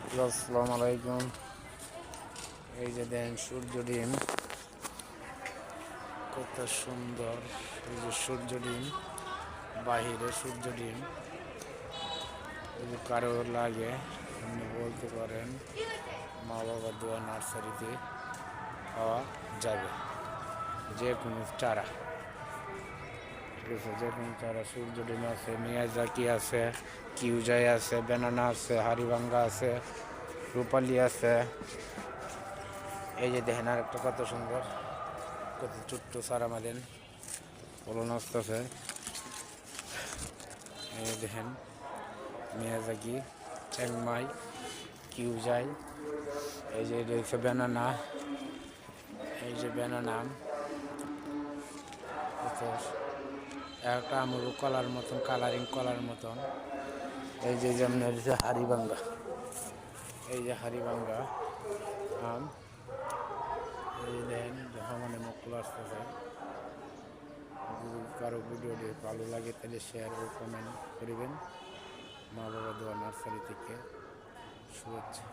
আসসালামু আলাইকুম। এই যে দেন সূর্য ডিম কত সুন্দর। এই যে সূর্য ডিম, বাহিরে সূর্য ডিম যদি কারো লাগে আপনি বলতে পারেন, মা বাবা দোয়া নার্সারিতে পাওয়া যাবে। যে কোনো চারা, ঠিক আছে, যে কোনো চারা। সূর্য ডিম আছে, মিয়াজাকি আছে, কিউজাই আছে, ব্যানানা আছে, হারিভাঙ্গা আছে, রূপালি আছে। এই যে দেখেন আর একটা কত সুন্দর, কত ছোট্ট সারা মাদেন ফলন আসতেছে। এই দেখেন মিয়াজাকি, চ্যাংমাই, কিউজাই। এই যে এটা হচ্ছে ব্যানানা, এই যে ব্যানানা কত একটা আমরু কলার মতন, কালারিং কলার মতন। এই যে যেমন হচ্ছে হারিভাঙ্গা, এই যে হারিভাঙ্গা আম। এই দেখেন সমানে মুকুল আসতেছে। যদি কারো ভিডিওটি ভালো লাগে তাহলে শেয়ার ও কমেন্ট করিবেন। মা বাবা দোয়া নার্সারি থেকে শুভেচ্ছা।